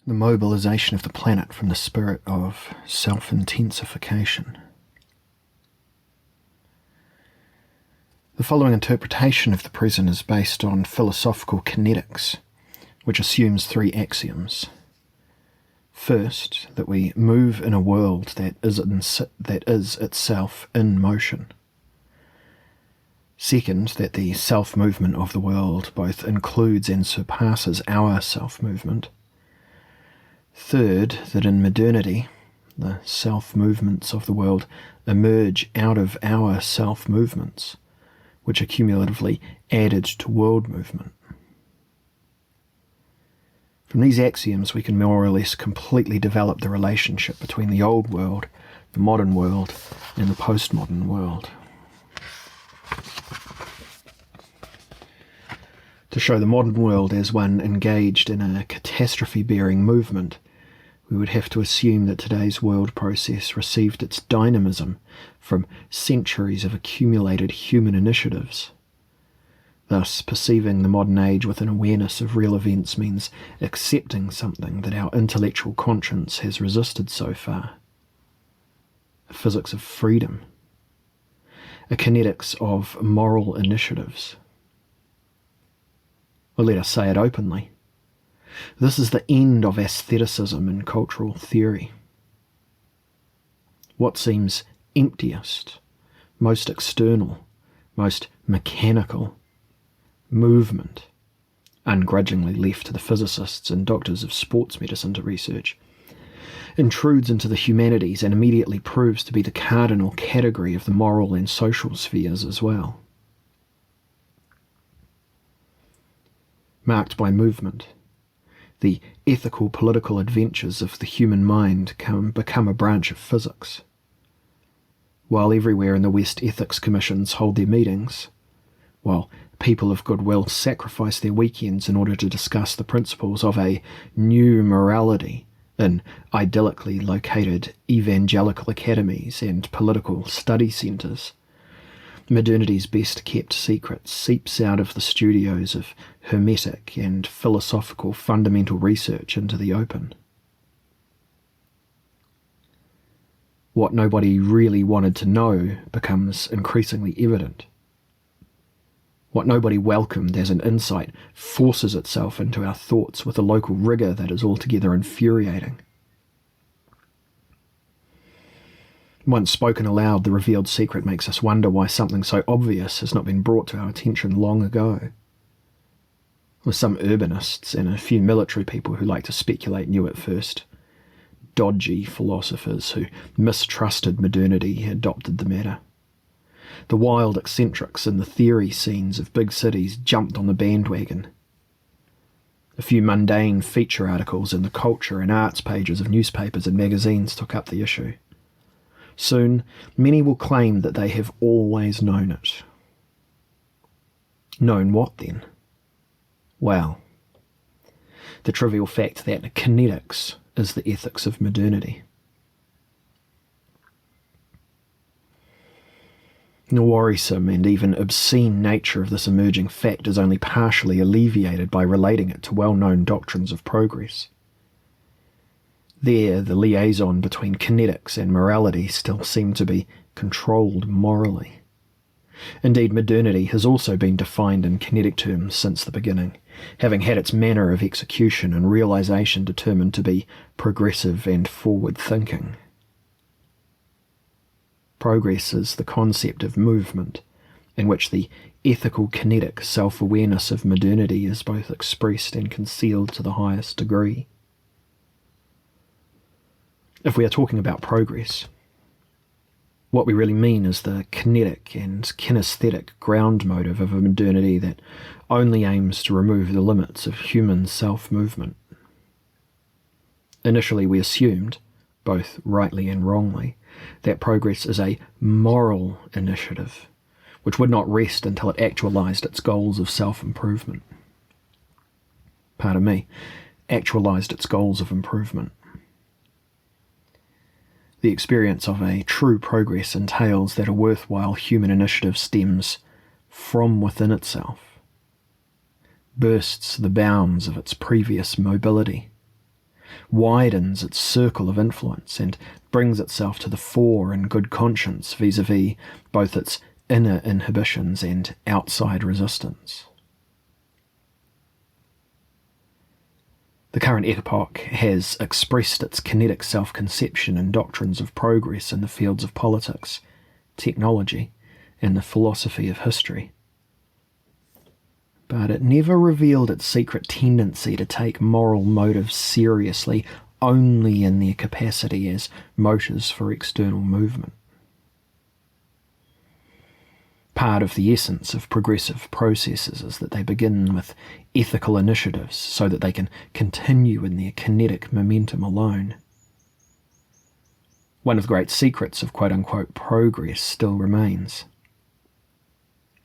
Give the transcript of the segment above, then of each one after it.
the mobilization of the planet from the spirit of self-intensification. The following interpretation of the present is based on philosophical kinetics, which assumes three axioms. First, that we move in a world that is itself in motion. Second, that the self-movement of the world both includes and surpasses our self-movement. Third, that in modernity, the self-movements of the world emerge out of our self-movements, which are cumulatively added to world movement. From these axioms, we can more or less completely develop the relationship between the old world, the modern world, and the postmodern world. To show the modern world as one engaged in a catastrophe-bearing movement, we would have to assume that today's world process received its dynamism from centuries of accumulated human initiatives. Thus, perceiving the modern age with an awareness of real events means accepting something that our intellectual conscience has resisted so far. A physics of freedom. A kinetics of moral initiatives. Or let us say it openly. This is the end of aestheticism in cultural theory. What seems emptiest, most external, most mechanical, movement, ungrudgingly left to the physicists and doctors of sports medicine to research, intrudes into the humanities and immediately proves to be the cardinal category of the moral and social spheres as well. Marked by movement, the ethical political adventures of the human mind become a branch of physics. While everywhere in the West ethics commissions hold their meetings, while people of goodwill sacrifice their weekends in order to discuss the principles of a new morality in idyllically located evangelical academies and political study centres, modernity's best-kept secret seeps out of the studios of hermetic and philosophical fundamental research into the open. What nobody really wanted to know becomes increasingly evident. What nobody welcomed as an insight forces itself into our thoughts with a local rigour that is altogether infuriating. Once spoken aloud, the revealed secret makes us wonder why something so obvious has not been brought to our attention long ago. With some urbanists and a few military people who like to speculate knew it first. Dodgy philosophers who mistrusted modernity adopted the matter. The wild eccentrics in the theory scenes of big cities jumped on the bandwagon. A few mundane feature articles in the culture and arts pages of newspapers and magazines took up the issue. Soon, many will claim that they have always known it. Known what then? Well, the trivial fact that kinetics is the ethics of modernity. The worrisome and even obscene nature of this emerging fact is only partially alleviated by relating it to well-known doctrines of progress. There, the liaison between kinetics and morality still seem to be controlled morally. Indeed, modernity has also been defined in kinetic terms since the beginning, having had its manner of execution and realization determined to be progressive and forward-thinking. Progress is the concept of movement, in which the ethical kinetic self-awareness of modernity is both expressed and concealed to the highest degree. If we are talking about progress, what we really mean is the kinetic and kinesthetic ground motive of a modernity that only aims to remove the limits of human self-movement. Initially we assumed, both rightly and wrongly, that progress is a moral initiative, which would not rest until it actualized its goals of self-improvement. Pardon me, actualized its goals of improvement. The experience of a true progress entails that a worthwhile human initiative stems from within itself, bursts the bounds of its previous mobility, widens its circle of influence, and brings itself to the fore in good conscience vis-a-vis both its inner inhibitions and outside resistance. The current epoch has expressed its kinetic self-conception in doctrines of progress in the fields of politics, technology, and the philosophy of history. But it never revealed its secret tendency to take moral motives seriously only in their capacity as motors for external movement. Part of the essence of progressive processes is that they begin with ethical initiatives so that they can continue in their kinetic momentum alone. One of the great secrets of quote-unquote progress still remains.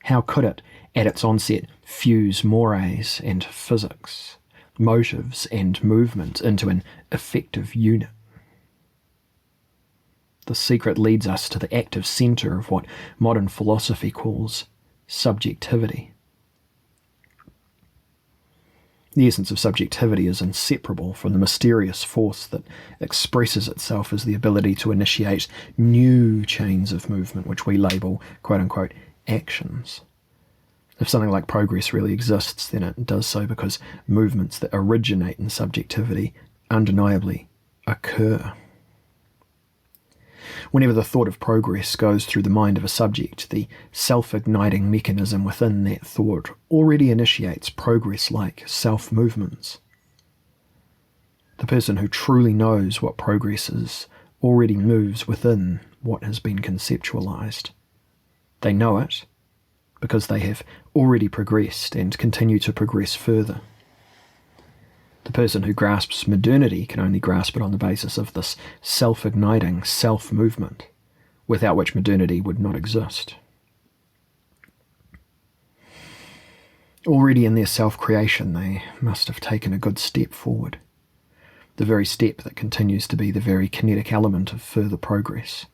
How could it, at its onset, fuse mores and physics, motives and movement into an effective unit? The secret leads us to the active centre of what modern philosophy calls subjectivity. The essence of subjectivity is inseparable from the mysterious force that expresses itself as the ability to initiate new chains of movement, which we label, quote-unquote, actions. If something like progress really exists, then it does so because movements that originate in subjectivity undeniably occur. Whenever the thought of progress goes through the mind of a subject, the self-igniting mechanism within that thought already initiates progress-like self-movements. The person who truly knows what progress is already moves within what has been conceptualized. They know it because they have already progressed and continue to progress further. The person who grasps modernity can only grasp it on the basis of this self-igniting self-movement, without which modernity would not exist. Already in their self-creation, they must have taken a good step forward, the very step that continues to be the very kinetic element of further progress.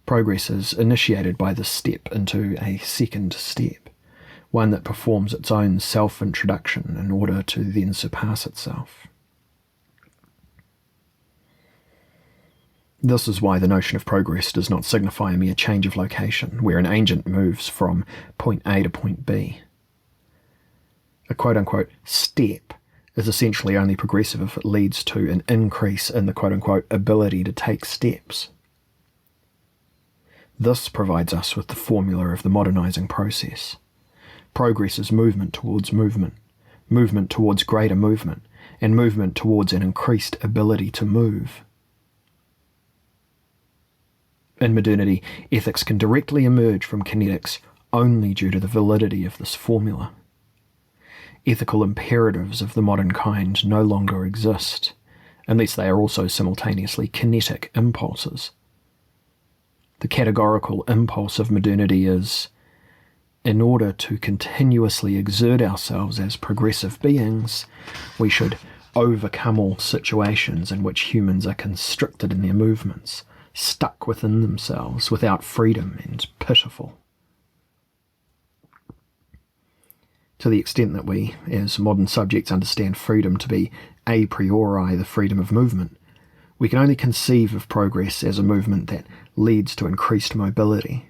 Progress is initiated by this step into a second step, one that performs its own self-introduction in order to then surpass itself. This is why the notion of progress does not signify a mere change of location, where an agent moves from point A to point B. A quote-unquote step is essentially only progressive if it leads to an increase in the quote-unquote ability to take steps. This provides us with the formula of the modernizing process. Progress is movement towards movement, movement towards greater movement, and movement towards an increased ability to move. In modernity, ethics can directly emerge from kinetics only due to the validity of this formula. Ethical imperatives of the modern kind no longer exist, unless they are also simultaneously kinetic impulses. The categorical impulse of modernity is, in order to continuously exert ourselves as progressive beings, we should overcome all situations in which humans are constricted in their movements, stuck within themselves, without freedom and pitiful. To the extent that we, as modern subjects, understand freedom to be a priori the freedom of movement, we can only conceive of progress as a movement that leads to increased mobility.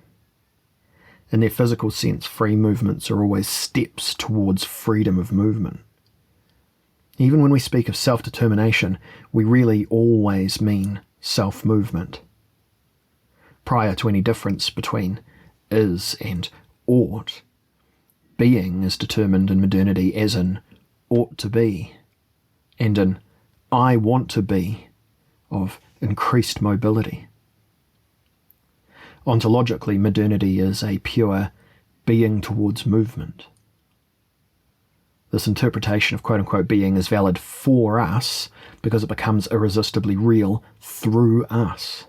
In their physical sense, free movements are always steps towards freedom of movement. Even when we speak of self-determination, we really always mean self-movement. Prior to any difference between is and ought, being is determined in modernity as in ought to be, and in I want to be of increased mobility. Ontologically, modernity is a pure being towards movement. This interpretation of quote-unquote being is valid for us because it becomes irresistibly real through us.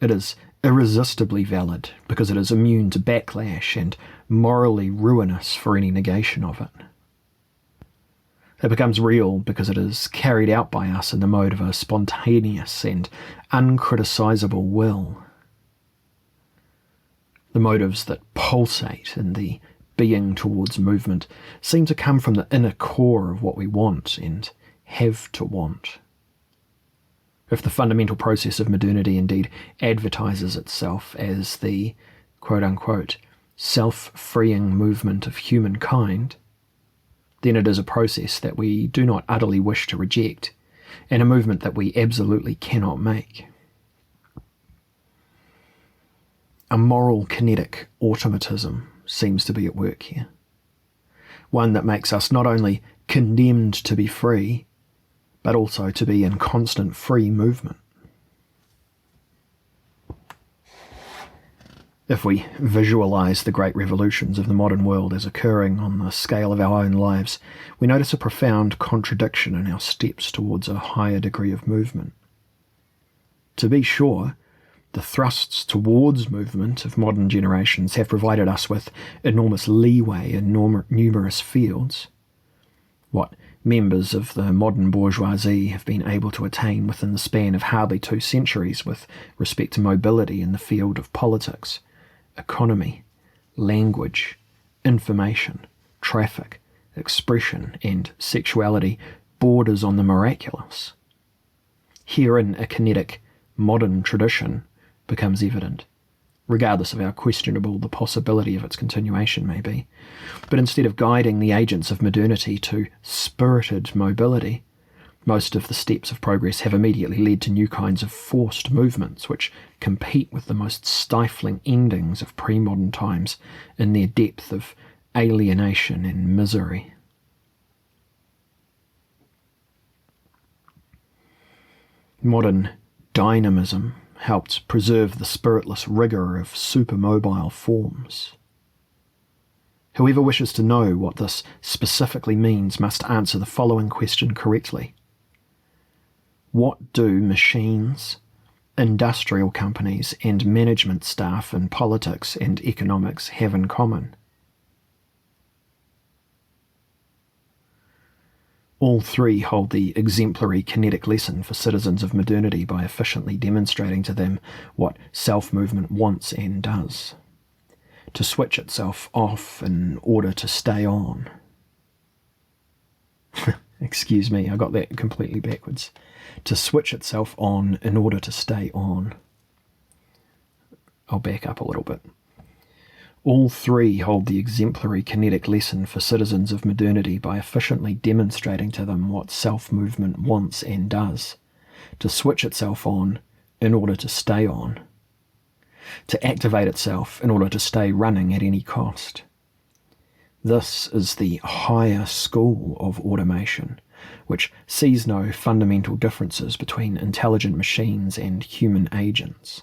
It is irresistibly valid because it is immune to backlash and morally ruinous for any negation of it. It becomes real because it is carried out by us in the mode of a spontaneous and uncriticisable will. The motives that pulsate in the being towards movement seem to come from the inner core of what we want and have to want. If the fundamental process of modernity indeed advertises itself as the quote-unquote self-freeing movement of humankind, then it is a process that we do not utterly wish to reject, and a movement that we absolutely cannot make. A moral kinetic automatism seems to be at work here, one that makes us not only condemned to be free, but also to be in constant free movement. If we visualize the great revolutions of the modern world as occurring on the scale of our own lives, we notice a profound contradiction in our steps towards a higher degree of movement. To be sure, the thrusts towards movement of modern generations have provided us with enormous leeway in numerous fields. What members of the modern bourgeoisie have been able to attain within the span of hardly 2 centuries with respect to mobility in the field of politics, economy, language, information, traffic, expression, and sexuality borders on the miraculous. Herein a kinetic modern tradition becomes evident, regardless of how questionable the possibility of its continuation may be. But instead of guiding the agents of modernity to spirited mobility, most of the steps of progress have immediately led to new kinds of forced movements which compete with the most stifling endings of pre-modern times in their depth of alienation and misery. Modern dynamism helped preserve the spiritless rigour of supermobile forms. Whoever wishes to know what this specifically means must answer the following question correctly. What do machines, industrial companies, and management staff in politics and economics have in common? All three hold the exemplary kinetic lesson for citizens of modernity by efficiently demonstrating to them what self-movement wants and does: to switch itself off in order to stay on. Excuse me, I got that completely backwards. To switch itself on in order to stay on. I'll back up a little bit. All three hold the exemplary kinetic lesson for citizens of modernity by efficiently demonstrating to them what self-movement wants and does: to switch itself on in order to stay on. To activate itself in order to stay running at any cost. This is the higher school of automation, which sees no fundamental differences between intelligent machines and human agents.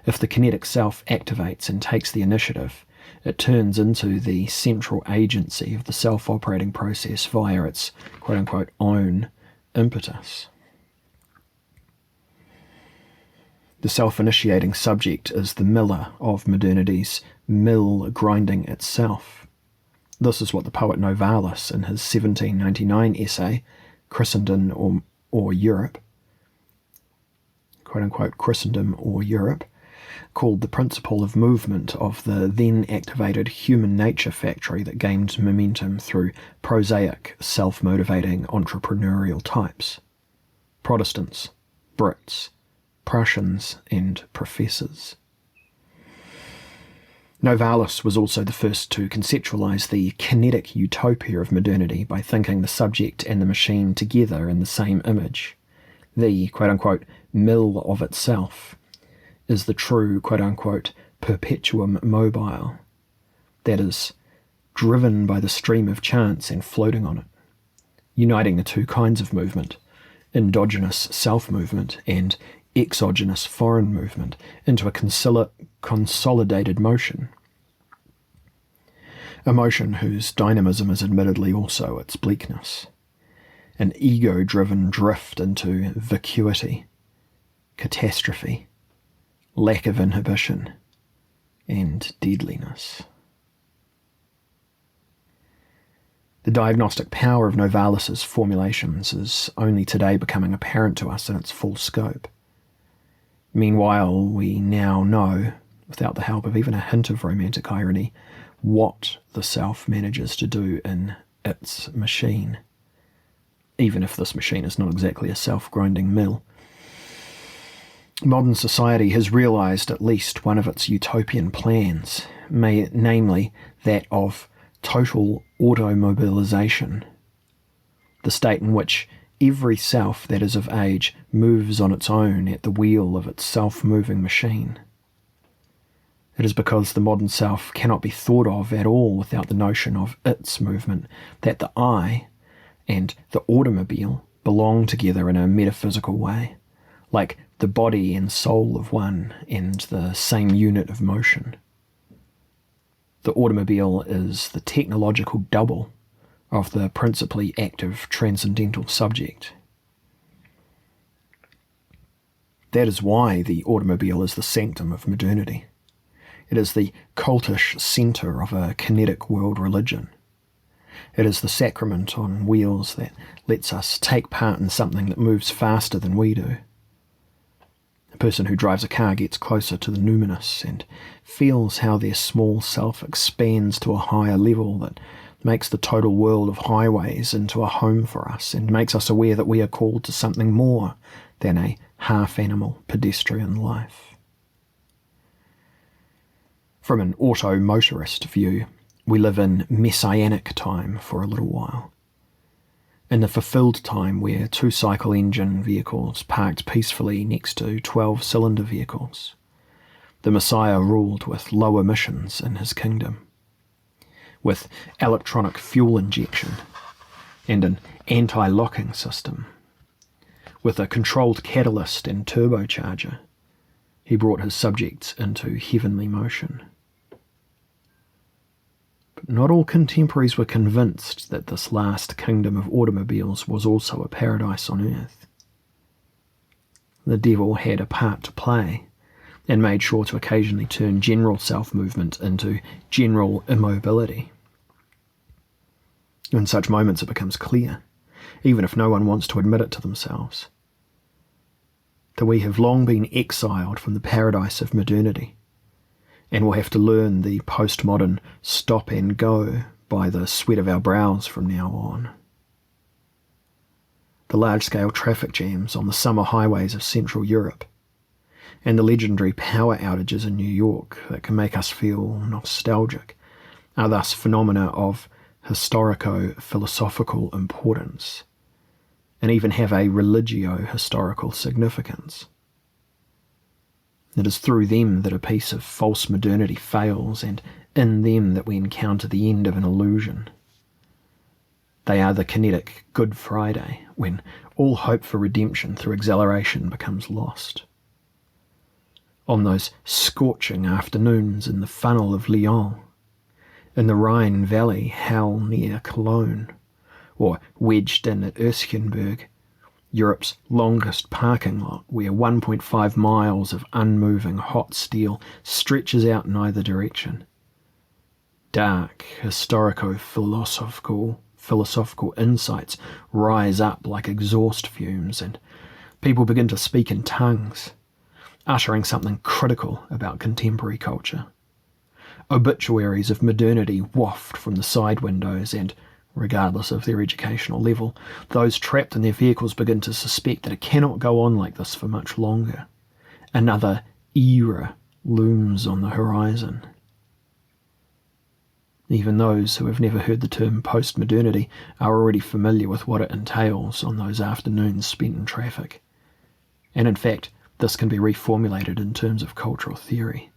If the kinetic self activates and takes the initiative, it turns into the central agency of the self-operating process via its quote-unquote own impetus. The self-initiating subject is the miller of modernity's mill grinding itself. This is what the poet Novalis, in his 1799 essay, Christendom or Europe, quote-unquote Christendom or Europe, called the principle of movement of the then activated human nature factory that gained momentum through prosaic, self-motivating entrepreneurial types: Protestants, Brits, Prussians, and professors. Novalis was also the first to conceptualize the kinetic utopia of modernity by thinking the subject and the machine together in the same image. The quote-unquote mill of itself is the true quote-unquote perpetuum mobile, that is, driven by the stream of chance and floating on it, uniting the two kinds of movement, endogenous self-movement and exogenous foreign movement, into a consolidated motion. A motion whose dynamism is admittedly also its bleakness. An ego-driven drift into vacuity, catastrophe, lack of inhibition, and deadliness. The diagnostic power of Novalis's formulations is only today becoming apparent to us in its full scope. Meanwhile, we now know, without the help of even a hint of romantic irony, what the self manages to do in its machine, even if this machine is not exactly a self-grinding mill. Modern society has realised at least one of its utopian plans, namely that of total auto-mobilization, the state in which every self that is of age moves on its own at the wheel of its self-moving machine. It is because the modern self cannot be thought of at all without the notion of its movement that the I and the automobile belong together in a metaphysical way, like the body and soul of one and the same unit of motion. The automobile is the technological double of the principally active transcendental subject. That is why the automobile is the sanctum of modernity. It is the cultish centre of a kinetic world religion. It is the sacrament on wheels that lets us take part in something that moves faster than we do. A person who drives a car gets closer to the numinous and feels how their small self expands to a higher level that makes the total world of highways into a home for us and makes us aware that we are called to something more than a half-animal pedestrian life. From an auto-motorist view, we live in messianic time for a little while. In the fulfilled time where two-cycle engine vehicles parked peacefully next to 12-cylinder vehicles, the Messiah ruled with low emissions in his kingdom, with electronic fuel injection and an anti-locking system, with a controlled catalyst and turbocharger. He brought his subjects into heavenly motion. But not all contemporaries were convinced that this last kingdom of automobiles was also a paradise on earth. The devil had a part to play, and made sure to occasionally turn general self-movement into general immobility. In such moments it becomes clear, even if no one wants to admit it to themselves, that we have long been exiled from the paradise of modernity, and will have to learn the postmodern stop and go by the sweat of our brows from now on. The large-scale traffic jams on the summer highways of Central Europe, and the legendary power outages in New York that can make us feel nostalgic, are thus phenomena of historico-philosophical importance, and even have a religio-historical significance. It is through them that a piece of false modernity fails, and in them that we encounter the end of an illusion. They are the kinetic Good Friday, when all hope for redemption through exhilaration becomes lost. On those scorching afternoons in the funnel of Lyon, in the Rhine Valley hell near Cologne, or wedged in at Erskensberg, Europe's longest parking lot, where 1.5 miles of unmoving hot steel stretches out in either direction. Dark, historico-philosophical insights rise up like exhaust fumes, and people begin to speak in tongues, uttering something critical about contemporary culture. Obituaries of modernity waft from the side windows, and regardless of their educational level, those trapped in their vehicles begin to suspect that it cannot go on like this for much longer. Another era looms on the horizon. Even those who have never heard the term post-modernity are already familiar with what it entails on those afternoons spent in traffic. And in fact, this can be reformulated in terms of cultural theory.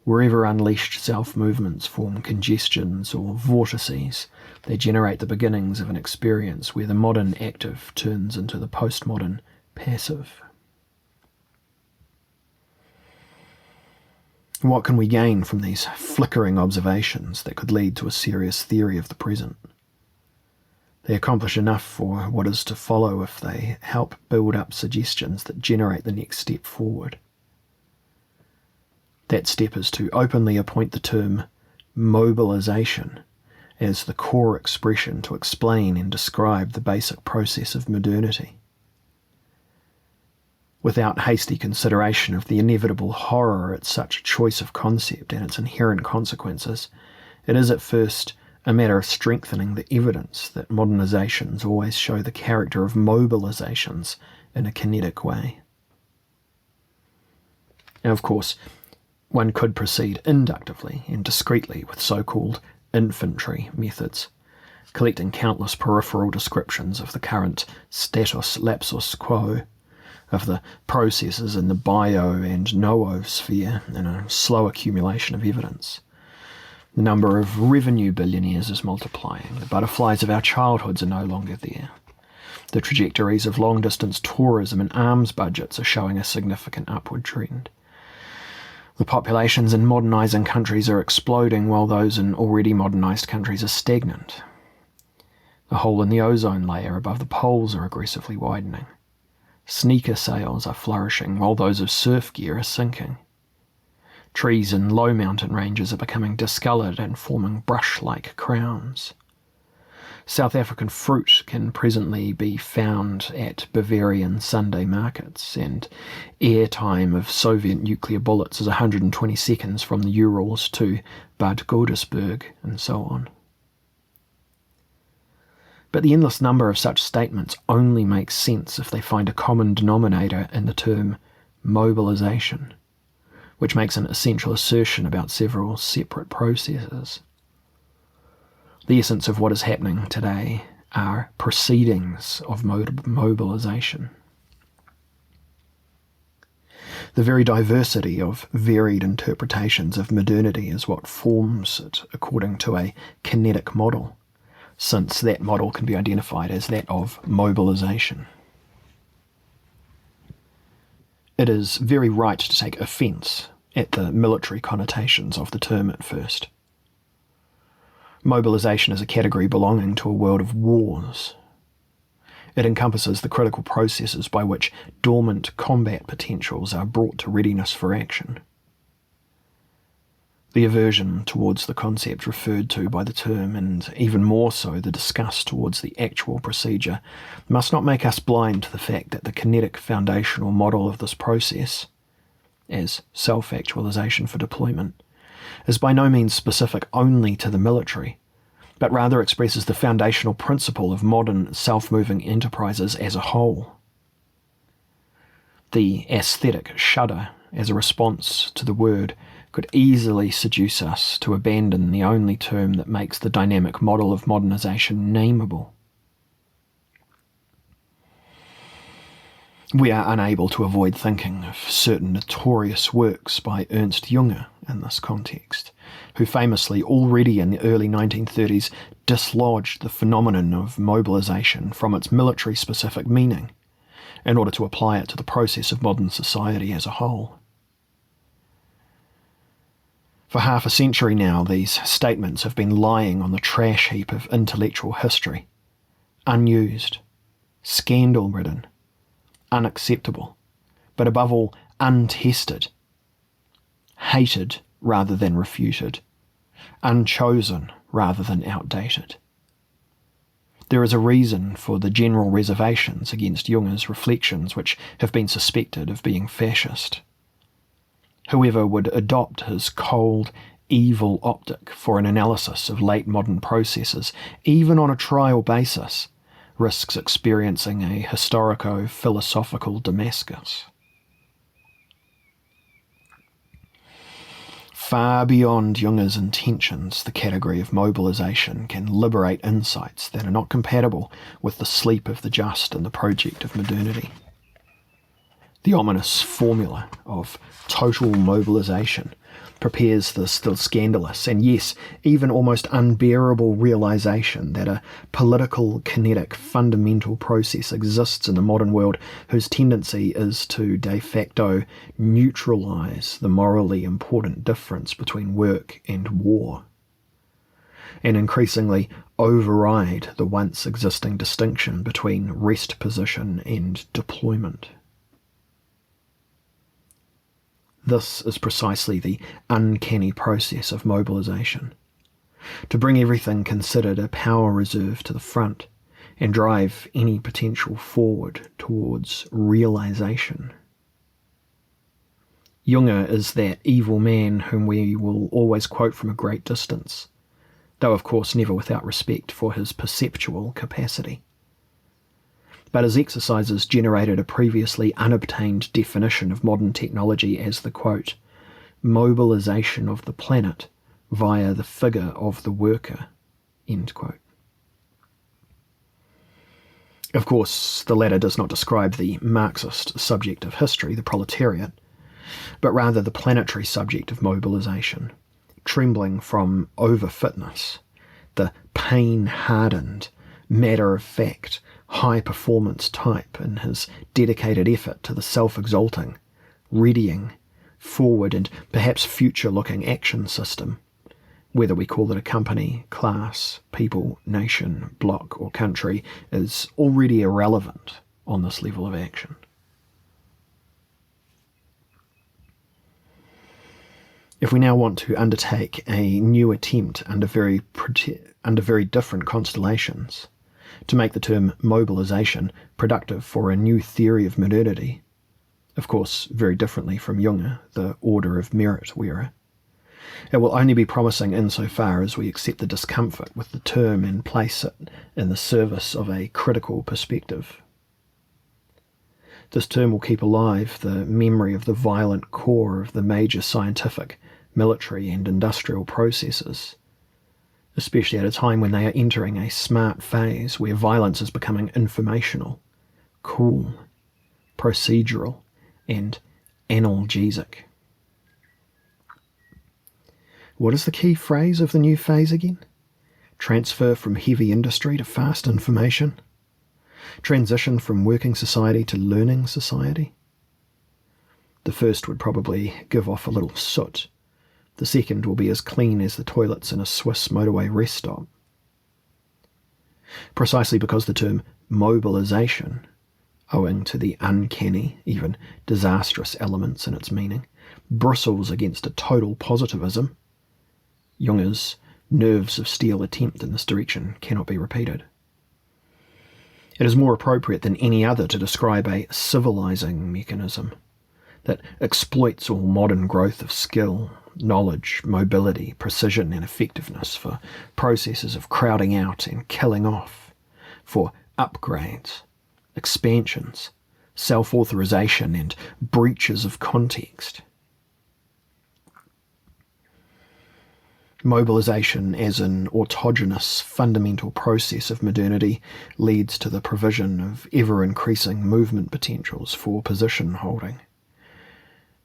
Wherever unleashed self-movements form congestions or vortices, they generate the beginnings of an experience where the modern active turns into the postmodern passive. What can we gain from these flickering observations that could lead to a serious theory of the present? They accomplish enough for what is to follow if they help build up suggestions that generate the next step forward. That step is to openly appoint the term mobilization as the core expression to explain and describe the basic process of modernity. without hasty consideration of the inevitable horror at such a choice of concept and its inherent consequences. It is at first a matter of strengthening the evidence that modernizations always show the character of mobilizations in a kinetic way. Now, of course, one could proceed inductively and discreetly with so-called infantry methods, collecting countless peripheral descriptions of the current status lapsus quo, of the processes in the bio and noosphere in a slow accumulation of evidence. The number of revenue billionaires is multiplying. The butterflies of our childhoods are no longer there. The trajectories of long-distance tourism and arms budgets are showing a significant upward trend. The populations in modernising countries are exploding while those in already modernised countries are stagnant. The hole in the ozone layer above the poles are aggressively widening. Sneaker sales are flourishing while those of surf gear are sinking. Trees in low mountain ranges are becoming discoloured and forming brush-like crowns. South African fruit can presently be found at Bavarian Sunday markets, and airtime of Soviet nuclear bullets is 120 seconds from the Urals to Bad Godesberg, and so on. But the endless number of such statements only makes sense if they find a common denominator in the term mobilization, which makes an essential assertion about several separate processes. The essence of what is happening today are proceedings of mobilization. The very diversity of varied interpretations of modernity is what forms it according to a kinetic model, since that model can be identified as that of mobilization. It is very right to take offence at the military connotations of the term at first. Mobilization is a category belonging to a world of wars. It encompasses the critical processes by which dormant combat potentials are brought to readiness for action. The aversion towards the concept referred to by the term, and even more so the disgust towards the actual procedure, must not make us blind to the fact that the kinetic foundational model of this process, as self-actualization for deployment, is by no means specific only to the military, but rather expresses the foundational principle of modern self-moving enterprises as a whole. The aesthetic shudder as a response to the word could easily seduce us to abandon the only term that makes the dynamic model of modernization nameable. We are unable to avoid thinking of certain notorious works by Ernst Jünger in this context, who famously already in the early 1930s dislodged the phenomenon of mobilization from its military-specific meaning in order to apply it to the process of modern society as a whole. For half a century now, these statements have been lying on the trash heap of intellectual history, unused, scandal-ridden, unacceptable, but above all, untested, hated rather than refuted, unchosen rather than outdated. There is a reason for the general reservations against Junger's reflections, which have been suspected of being fascist. Whoever would adopt his cold, evil optic for an analysis of late modern processes, even on a trial basis, risks experiencing a historico-philosophical Damascus. Far beyond Junger's intentions, the category of mobilization can liberate insights that are not compatible with the sleep of the just and the project of modernity. The ominous formula of total mobilization prepares the still scandalous and yes, even almost unbearable realization that a political, kinetic, fundamental process exists in the modern world whose tendency is to de facto neutralize the morally important difference between work and war, and increasingly override the once existing distinction between rest position and deployment. This is precisely the uncanny process of mobilization. To bring everything considered a power reserve to the front and drive any potential forward towards realization Junge is that evil man whom we will always quote from a great distance, though of course never without respect for his perceptual capacity. But his exercises generated a previously unobtained definition of modern technology as the, quote, mobilization of the planet via the figure of the worker, end quote. Of course, the latter does not describe the Marxist subject of history, the proletariat, but rather the planetary subject of mobilization, trembling from overfitness, the pain-hardened, matter-of-fact, high-performance type in his dedicated effort to the self-exalting, readying, forward and perhaps future-looking action system, whether we call it a company, class, people, nation, bloc or country, is already irrelevant on this level of action. If we now want to undertake a new attempt under very different constellations to make the term mobilization productive for a new theory of modernity, of course very differently from Junge, the order of merit wearer, it will only be promising insofar as we accept the discomfort with the term and place it in the service of a critical perspective. This term will keep alive the memory of the violent core of the major scientific, military and industrial processes, especially at a time when they are entering a smart phase where violence is becoming informational, cool, procedural and analgesic. What is the key phrase of the new phase again? Transfer from heavy industry to fast information? Transition from working society to learning society? The first would probably give off a little soot. The second will be as clean as the toilets in a Swiss motorway rest stop. Precisely because the term mobilization, owing to the uncanny, even disastrous elements in its meaning, bristles against a total positivism, Junge's nerves of steel attempt in this direction cannot be repeated. It is more appropriate than any other to describe a civilizing mechanism that exploits all modern growth of skill, knowledge, mobility, precision and effectiveness for processes of crowding out and killing off, for upgrades, expansions, self-authorization and breaches of context. Mobilization as an autogenous fundamental process of modernity leads to the provision of ever-increasing movement potentials for position holding,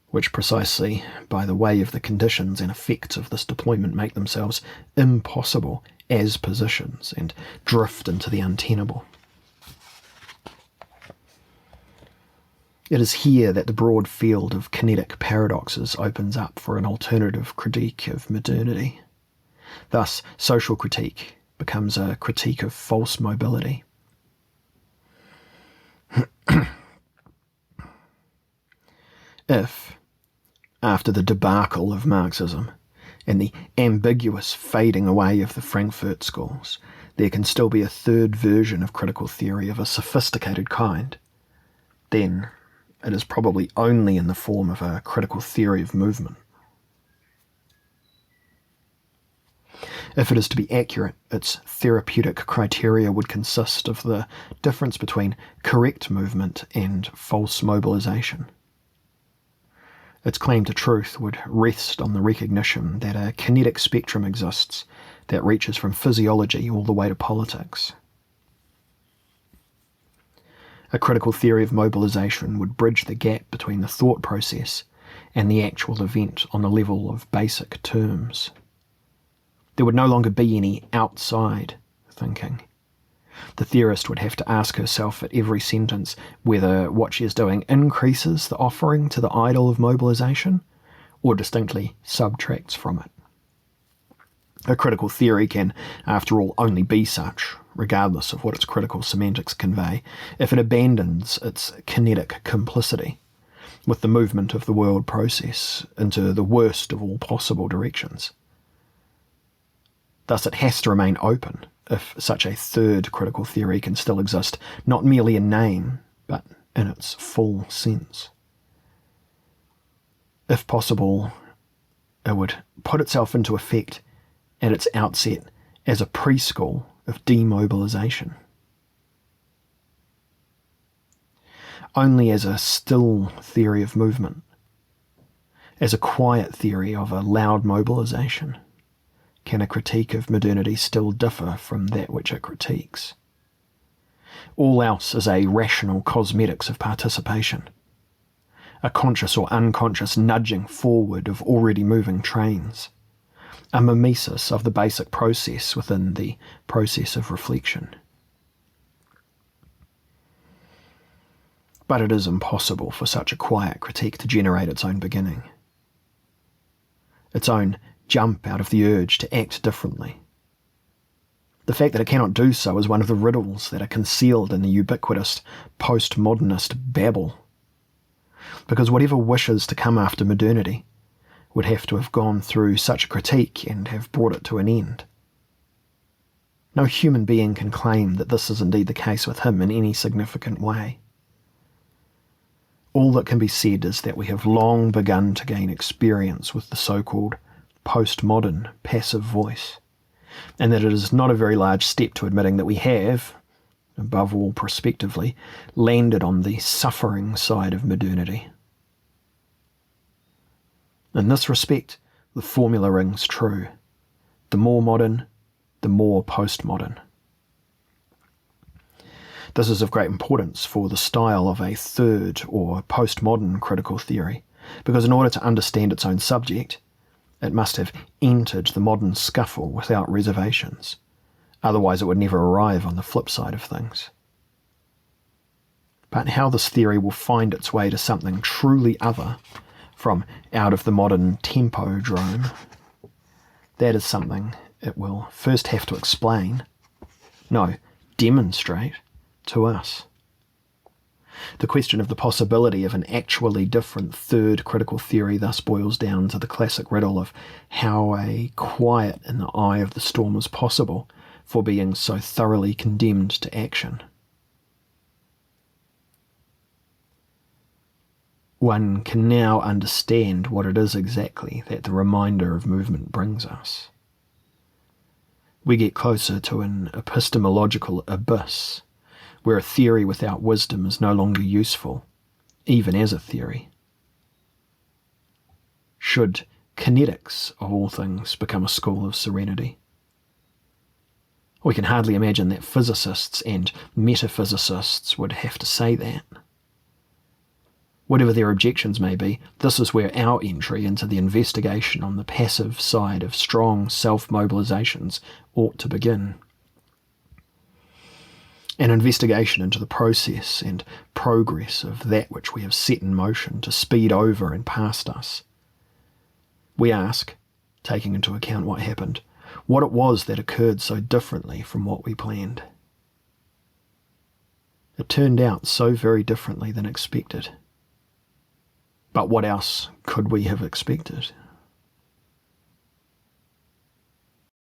which precisely by the way of the conditions and effects of this deployment make themselves impossible as positions and drift into the untenable. It is here that the broad field of kinetic paradoxes opens up for an alternative critique of modernity. Thus, social critique becomes a critique of false mobility. If, after the debacle of Marxism and the ambiguous fading away of the Frankfurt schools, there can still be a third version of critical theory of a sophisticated kind, then it is probably only in the form of a critical theory of movement. If it is to be accurate, its therapeutic criteria would consist of the difference between correct movement and false mobilization. Its claim to truth would rest on the recognition that a kinetic spectrum exists that reaches from physiology all the way to politics. A critical theory of mobilization would bridge the gap between the thought process and the actual event on the level of basic terms. There would no longer be any outside thinking. The theorist would have to ask herself at every sentence whether what she is doing increases the offering to the idol of mobilization or distinctly subtracts from it. A critical theory can, after all, only be such, regardless of what its critical semantics convey, if it abandons its kinetic complicity with the movement of the world process into the worst of all possible directions. Thus it has to remain open if such a third critical theory can still exist, not merely in name, but in its full sense. If possible, it would put itself into effect at its outset as a preschool of demobilization. Only as a still theory of movement, as a quiet theory of a loud mobilization, can a critique of modernity still differ from that which it critiques. All else is a rational cosmetics of participation, a conscious or unconscious nudging forward of already moving trains, a mimesis of the basic process within the process of reflection. But it is impossible for such a quiet critique to generate its own beginning, its own jump out of the urge to act differently. The fact that it cannot do so is one of the riddles that are concealed in the ubiquitous postmodernist babble, because whatever wishes to come after modernity would have to have gone through such a critique and have brought it to an end. No human being can claim that this is indeed the case with him in any significant way. All that can be said is that we have long begun to gain experience with the so-called postmodern passive voice, and that it is not a very large step to admitting that we have, above all prospectively, landed on the suffering side of modernity. In this respect, the formula rings true. The more modern, the more postmodern. This is of great importance for the style of a third or postmodern critical theory, because in order to understand its own subject, it must have entered the modern scuffle without reservations. Otherwise it would never arrive on the flip side of things. But how this theory will find its way to something truly other from out of the modern tempodrome, that is something it will first have to explain, no, demonstrate to us. The question of the possibility of an actually different third critical theory thus boils down to the classic riddle of how a quiet in the eye of the storm is possible for being so thoroughly condemned to action. One can now understand what it is exactly that the reminder of movement brings us. We get closer to an epistemological abyss, where a theory without wisdom is no longer useful, even as a theory. Should kinetics, of all things, become a school of serenity? We can hardly imagine that physicists and metaphysicists would have to say that. Whatever their objections may be, this is where our entry into the investigation on the passive side of strong self-mobilizations ought to begin. An investigation into the process and progress of that which we have set in motion to speed over and past us. We ask, taking into account what happened, what it was that occurred so differently from what we planned. It turned out so very differently than expected. But what else could we have expected?